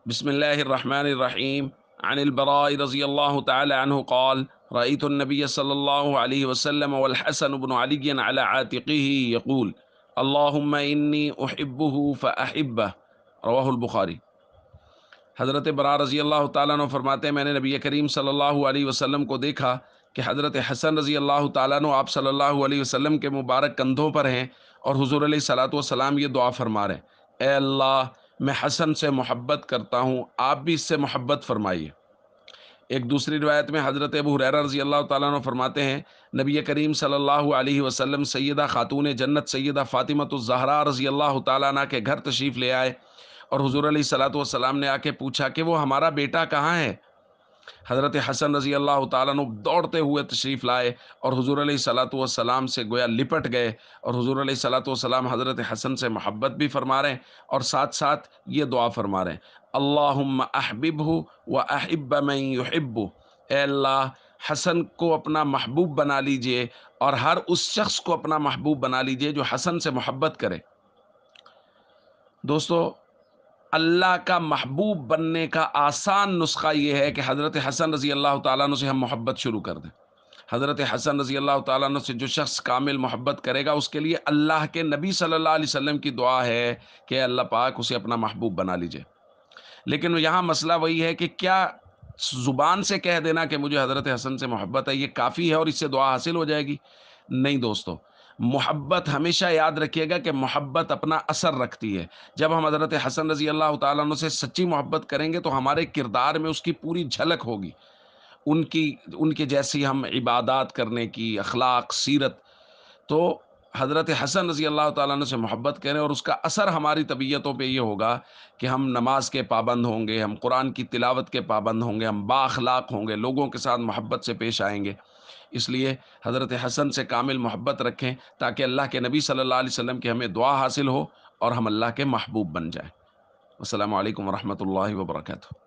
بسم الله الرحمن الرحيم. عن البراء رضي الله تعالى عنه قال: رأيت النبي صلى الله عليه وسلم والحسن بن علي على عاتقه يقول: اللهم إني أحبه فأحبه. رواہ البخاری۔ حضرت برا رضی اللہ تعالیٰ عنہ فرماتے ہیں، میں نے نبی کریم صلی اللہ علیہ وسلم کو دیکھا کہ حضرت حسن رضی اللہ تعالیٰ عنہ آپ صلی اللہ علیہ وسلم کے مبارک کندھوں پر ہیں، اور حضور علیہ الصلاۃ والسلام یہ دعا فرما رہے ہیں: اے اللہ، میں حسن سے محبت کرتا ہوں، آپ بھی اس سے محبت فرمائیے۔ ایک دوسری روایت میں حضرت ابو ہریرہ رضی اللہ تعالیٰ عنہ فرماتے ہیں، نبی کریم صلی اللہ علیہ وسلم سیدہ خاتون جنت سیدہ فاطمۃ الزہرا رضی اللہ تعالیٰ عنہ کے گھر تشریف لے آئے، اور حضور علیہ الصلاۃ والسلام نے آ کے پوچھا کہ وہ ہمارا بیٹا کہاں ہے؟ حضرت حسن رضی اللہ تعالیٰ عنہ دوڑتے ہوئے تشریف لائے اور حضور علیہ الصلاۃ والسلام سے گویا لپٹ گئے، اور حضور علیہ الصلاۃ والسلام حضرت حسن سے محبت بھی فرما رہے ہیں اور ساتھ ساتھ یہ دعا فرما رہے ہیں: اللہم احببہ و احب من یحبہ۔ اے اللہ، حسن کو اپنا محبوب بنا لیجئے اور ہر اس شخص کو اپنا محبوب بنا لیجئے جو حسن سے محبت کرے۔ دوستو، اللہ کا محبوب بننے کا آسان نسخہ یہ ہے کہ حضرت حسن رضی اللہ تعالیٰ عنہ سے ہم محبت شروع کر دیں۔ حضرت حسن رضی اللہ تعالیٰ عنہ سے جو شخص کامل محبت کرے گا، اس کے لیے اللہ کے نبی صلی اللہ علیہ وسلم کی دعا ہے کہ اللہ پاک اسے اپنا محبوب بنا لیجئے۔ لیکن یہاں مسئلہ وہی ہے کہ کیا زبان سے کہہ دینا کہ مجھے حضرت حسن سے محبت ہے یہ کافی ہے اور اس سے دعا حاصل ہو جائے گی؟ نہیں دوستو، محبت ہمیشہ یاد رکھیے گا کہ محبت اپنا اثر رکھتی ہے۔ جب ہم حضرت حسن رضی اللہ تعالیٰ عنہ سے سچی محبت کریں گے تو ہمارے کردار میں اس کی پوری جھلک ہوگی، ان کے جیسی ہم عبادات کرنے کی اخلاق سیرت۔ تو حضرت حسن رضی اللہ تعالیٰ عنہ سے محبت کریں اور اس کا اثر ہماری طبیعتوں پہ یہ ہوگا کہ ہم نماز کے پابند ہوں گے، ہم قرآن کی تلاوت کے پابند ہوں گے، ہم با اخلاق ہوں گے، لوگوں کے ساتھ محبت سے پیش آئیں گے۔ اس لیے حضرت حسن سے کامل محبت رکھیں تاکہ اللہ کے نبی صلی اللہ علیہ وسلم کی ہمیں دعا حاصل ہو اور ہم اللہ کے محبوب بن جائیں۔ السلام علیکم ورحمۃ اللہ وبرکاتہ۔